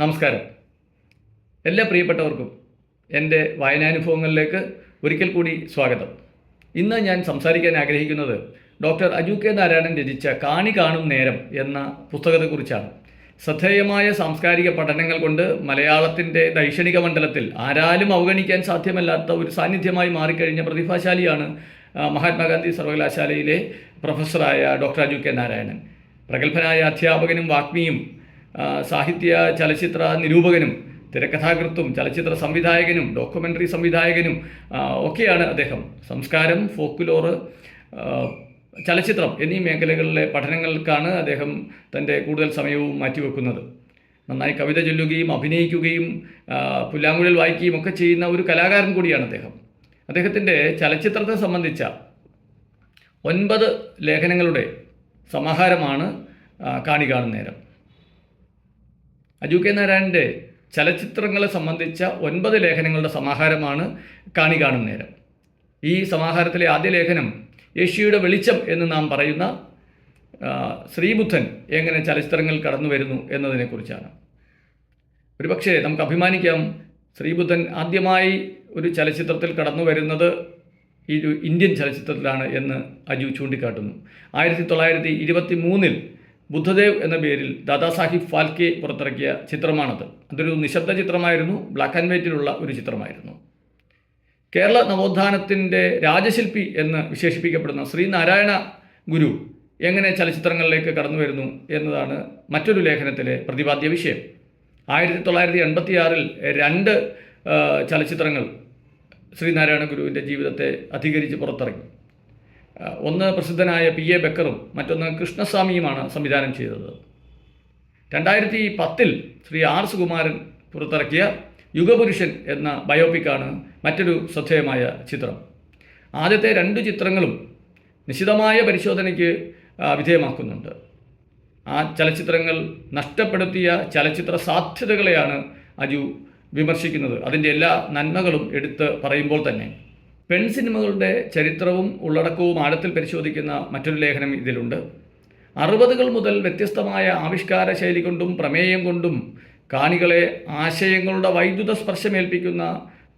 നമസ്കാരം. എല്ലാ പ്രിയപ്പെട്ടവർക്കും എൻ്റെ വായനാനുഭവങ്ങളിലേക്ക് ഒരിക്കൽ കൂടി സ്വാഗതം. ഇന്ന് ഞാൻ സംസാരിക്കാൻ ആഗ്രഹിക്കുന്നത് ഡോക്ടർ അജു കെ നാരായണൻ രചിച്ച കാണി കാണും നേരം എന്ന പുസ്തകത്തെക്കുറിച്ചാണ്. ശ്രദ്ധേയമായ സാംസ്കാരിക പഠനങ്ങൾ കൊണ്ട് മലയാളത്തിൻ്റെ ദൈക്ഷണിക മണ്ഡലത്തിൽ ആരാലും അവഗണിക്കാൻ സാധ്യമല്ലാത്ത ഒരു സാന്നിധ്യമായി മാറിക്കഴിഞ്ഞ പ്രതിഭാശാലിയാണ് മഹാത്മാഗാന്ധി സർവകലാശാലയിലെ പ്രൊഫസറായ ഡോക്ടർ അജു കെ നാരായണൻ. പ്രഗത്ഭനായ അധ്യാപകനും വാഗ്മിയും സാഹിത്യ ചലച്ചിത്ര നിരൂപകനും തിരക്കഥാകൃത്തും ചലച്ചിത്ര സംവിധായകനും ഡോക്യുമെൻ്ററി സംവിധായകനും ഒക്കെയാണ് അദ്ദേഹം. സംസ്കാരം, ഫോക്ക്ലോറ്, ചലച്ചിത്രം എന്നീ മേഖലകളിലെ പഠനങ്ങൾക്കാണ് അദ്ദേഹം തൻ്റെ കൂടുതൽ സമയവും മാറ്റിവെക്കുന്നത്. നന്നായി കവിത ചൊല്ലുകയും അഭിനയിക്കുകയും പുല്ലാങ്കുഴൽ വായിക്കുകയും ഒക്കെ ചെയ്യുന്ന ഒരു കലാകാരൻ കൂടിയാണ് അദ്ദേഹം. അദ്ദേഹത്തിൻ്റെ ചലച്ചിത്രത്തെ സംബന്ധിച്ച 9 ലേഖനങ്ങളുടെ സമാഹാരമാണ് കാണി കാണും നേരം. അജു കെ നാരായണൻ്റെ ചലച്ചിത്രങ്ങളെ സംബന്ധിച്ച 9 ലേഖനങ്ങളുടെ സമാഹാരമാണ് കാണി കാണും നേരം. ഈ സമാഹാരത്തിലെ ആദ്യ ലേഖനം യേശുയുടെ വെളിച്ചം എന്ന് നാം പറയുന്ന ശ്രീബുദ്ധൻ എങ്ങനെ ചലച്ചിത്രങ്ങൾ കടന്നു വരുന്നു എന്നതിനെക്കുറിച്ചാണ്. ഒരുപക്ഷെ നമുക്ക് അഭിമാനിക്കാം, ശ്രീബുദ്ധൻ ആദ്യമായി ഒരു ചലച്ചിത്രത്തിൽ കടന്നു വരുന്നത് ഈ ഇന്ത്യൻ ചലച്ചിത്രത്തിലാണ് എന്ന് അജു ചൂണ്ടിക്കാട്ടുന്നു. 1923 ബുദ്ധദേവ് എന്ന പേരിൽ ദാദാസാഹിബ് ഫാൽക്കെ പുറത്തിറക്കിയ ചിത്രമാണത്. അതൊരു നിശബ്ദ ചിത്രമായിരുന്നു, ബ്ലാക്ക് ആൻഡ് വൈറ്റിലുള്ള ഒരു ചിത്രമായിരുന്നു. കേരള നവോത്ഥാനത്തിൻ്റെ രാജശില്പി എന്ന് വിശേഷിപ്പിക്കപ്പെടുന്ന ശ്രീനാരായണ ഗുരു എങ്ങനെ ചലച്ചിത്രങ്ങളിലേക്ക് കടന്നു വരുന്നു എന്നതാണ് മറ്റൊരു ലേഖനത്തിലെ പ്രതിപാദ്യ വിഷയം. 1986 2 ചലച്ചിത്രങ്ങൾ ശ്രീനാരായണ ഗുരുവിൻ്റെ ജീവിതത്തെ അധികരിച്ച് പുറത്തിറങ്ങി. ഒന്ന് പ്രസിദ്ധനായ P.A. ബക്കറും മറ്റൊന്ന് കൃഷ്ണസ്വാമിയുമാണ് സംവിധാനം ചെയ്തത്. 2010 ശ്രീ R. സുകുമാരൻ പുറത്തിറക്കിയ യുഗപുരുഷൻ എന്ന ബയോപിക്കാണ് മറ്റൊരു ശ്രദ്ധേയമായ ചിത്രം. ആദ്യത്തെ 2 ചിത്രങ്ങളും നിശിതമായ പരിശോധനയ്ക്ക് വിധേയമാക്കുന്നുണ്ട്. ആ ചലച്ചിത്രങ്ങൾ നഷ്ടപ്പെടുത്തിയ ചലച്ചിത്ര സാധ്യതകളെയാണ് അജു വിമർശിക്കുന്നത്, അതിൻ്റെ എല്ലാ നന്മകളും എടുത്ത് പറയുമ്പോൾ തന്നെ. പെൺസിനിമകളുടെ ചരിത്രവും ഉള്ളടക്കവും ആഴത്തിൽ പരിശോധിക്കുന്ന മറ്റൊരു ലേഖനം ഇതിലുണ്ട്. 60കൾ മുതൽ വ്യത്യസ്തമായ ആവിഷ്കാര ശൈലി കൊണ്ടും പ്രമേയം കൊണ്ടും കാണികളെ ആശയങ്ങളുടെ വൈദ്യുത സ്പർശമേൽപ്പിക്കുന്ന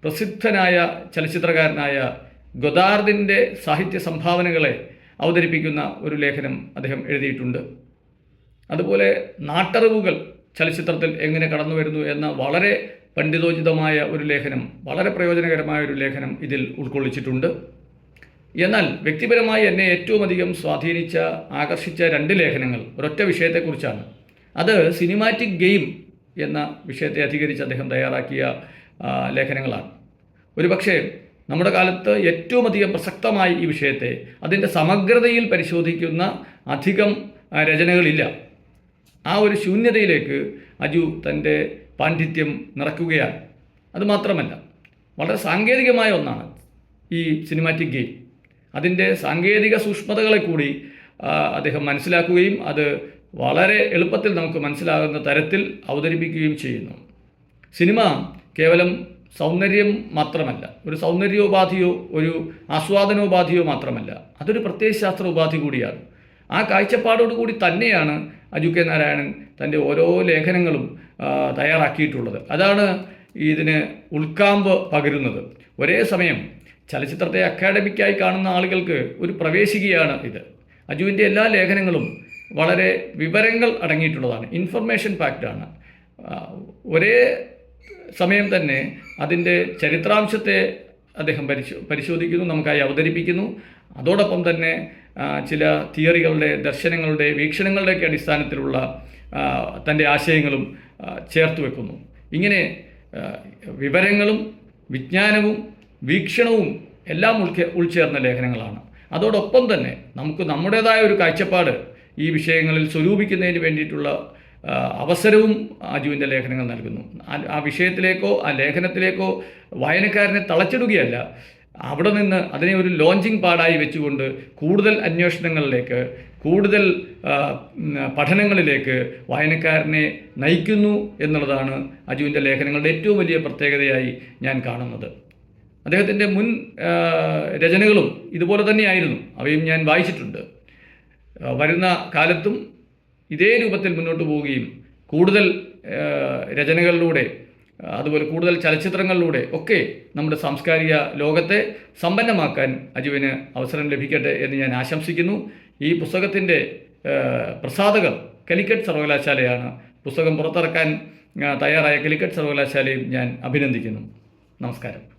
പ്രസിദ്ധനായ ചലച്ചിത്രകാരനായ ഗൊദാർദിൻ്റെ സാഹിത്യ സംഭാവനകളെ അവതരിപ്പിക്കുന്ന ഒരു ലേഖനം അദ്ദേഹം എഴുതിയിട്ടുണ്ട്. അതുപോലെ നാട്ടറിവുകൾ ചലച്ചിത്രത്തിൽ എങ്ങനെ കടന്നു വരുന്നു എന്ന വളരെ പണ്ഡിതോചിതമായ ഒരു ലേഖനം, വളരെ പ്രയോജനകരമായ ഒരു ലേഖനം ഇതിൽ ഉൾക്കൊള്ളിച്ചിട്ടുണ്ട്. എന്നാൽ വ്യക്തിപരമായി എന്നെ ഏറ്റവും അധികം സ്വാധീനിച്ച, ആകർഷിച്ച 2 ലേഖനങ്ങൾ ഒരൊറ്റ വിഷയത്തെക്കുറിച്ചാണ്. അത് സിനിമാറ്റിക് ഗെയിം എന്ന വിഷയത്തെ അധികരിച്ച് അദ്ദേഹം തയ്യാറാക്കിയ ലേഖനങ്ങളാണ്. ഒരുപക്ഷെ നമ്മുടെ കാലത്ത് ഏറ്റവും അധികം പ്രസക്തമായി ഈ വിഷയത്തെ അതിൻ്റെ സമഗ്രതയിൽ പരിശോധിക്കുന്ന അധികം രചനകളില്ല. ആ ഒരു ശൂന്യതയിലേക്ക് അജു തൻ്റെ പാണ്ഡിത്യം നിറയ്ക്കുകയാണ്. അതുമാത്രമല്ല, വളരെ സാങ്കേതികമായ ഒന്നാണ് ഈ സിനിമാറ്റിക് ഗെയിം. അതിൻ്റെ സാങ്കേതിക സൂക്ഷ്മതകളെ കൂടി അദ്ദേഹം മനസ്സിലാക്കുകയും അത് വളരെ എളുപ്പത്തിൽ നമുക്ക് മനസ്സിലാകുന്ന തരത്തിൽ അവതരിപ്പിക്കുകയും ചെയ്യുന്നു. സിനിമ കേവലം സൗന്ദര്യം മാത്രമല്ല, ഒരു സൗന്ദര്യോപാധിയോ ഒരു ആസ്വാദനോപാധിയോ മാത്രമല്ല, അതൊരു പ്രത്യയശാസ്ത്ര ഉപാധി കൂടിയാണ്. ആ കാഴ്ചപ്പാടോടുകൂടി തന്നെയാണ് അജു കെ നാരായണൻ തൻ്റെ ഓരോ ലേഖനങ്ങളും തയ്യാറാക്കിയിട്ടുള്ളത്. അതാണ് ഇതിന് ഉൾക്കാമ്പ് പകരുന്നത്. ഒരേ സമയം ചലച്ചിത്രത്തെ അക്കാഡമിക്കായി കാണുന്ന ആളുകൾക്ക് ഒരു പ്രവേശികയാണ് ഇത്. അജുവിൻ്റെ എല്ലാ ലേഖനങ്ങളും വളരെ വിവരങ്ങൾ അടങ്ങിയിട്ടുള്ളതാണ്, ഇൻഫർമേഷൻ പാക്റ്റാണ്. ഒരേ സമയം തന്നെ അതിൻ്റെ ചരിത്രാംശത്തെ അദ്ദേഹം പരിശോധിക്കുന്നു, നമുക്കായി അവതരിപ്പിക്കുന്നു. അതോടൊപ്പം തന്നെ ചില തിയറികളുടെ, ദർശനങ്ങളുടെ, വീക്ഷണങ്ങളുടെയൊക്കെ അടിസ്ഥാനത്തിലുള്ള തൻ്റെ ആശയങ്ങളും ചേർത്ത് വെക്കുന്നു. ഇങ്ങനെ വിവരങ്ങളും വിജ്ഞാനവും വീക്ഷണവും എല്ലാം ഉൾച്ചേർന്ന ലേഖനങ്ങളാണ്. അതോടൊപ്പം തന്നെ നമുക്ക് നമ്മുടേതായ ഒരു കാഴ്ചപ്പാട് ഈ വിഷയങ്ങളിൽ സ്വരൂപിക്കുന്നതിന് വേണ്ടിയിട്ടുള്ള അവസരവും അജുവിൻ്റെ ലേഖനങ്ങൾ നൽകുന്നു. ആ വിഷയത്തിലേക്കോ ആ ലേഖനത്തിലേക്കോ വായനക്കാരനെ തളച്ചിടുകയല്ല, അവിടെ നിന്ന് അതിനെ ഒരു ലോഞ്ചിങ് പാടായി വെച്ചുകൊണ്ട് കൂടുതൽ അന്വേഷണങ്ങളിലേക്ക്, കൂടുതൽ പഠനങ്ങളിലേക്ക് വായനക്കാരനെ നയിക്കുന്നു എന്നുള്ളതാണ് അജുവിൻ്റെ ലേഖനങ്ങളുടെ ഏറ്റവും വലിയ പ്രത്യേകതയായി ഞാൻ കാണുന്നത്. അദ്ദേഹത്തിൻ്റെ മുൻ രചനകളും ഇതുപോലെ തന്നെയായിരുന്നു, അവയും ഞാൻ വായിച്ചിട്ടുണ്ട്. വരുന്ന കാലത്തും ഇതേ രൂപത്തിൽ മുന്നോട്ട് പോവുകയും കൂടുതൽ രചനകളിലൂടെ അതുപോലെ കൂടുതൽ ചലച്ചിത്രങ്ങളിലൂടെ ഒക്കെ നമ്മുടെ സാംസ്കാരിക ലോകത്തെ സമ്പന്നമാക്കാൻ അജുവിന് അവസരം ലഭിക്കട്ടെ എന്ന് ഞാൻ ആശംസിക്കുന്നു. ഈ പുസ്തകത്തിൻ്റെ പ്രസാധകർ കാലിക്കറ്റ് സർവകലാശാലയാണ്. പുസ്തകം പുറത്തിറക്കാൻ തയ്യാറായ കാലിക്കറ്റ് സർവകലാശാലയും ഞാൻ അഭിനന്ദിക്കുന്നു. നമസ്കാരം.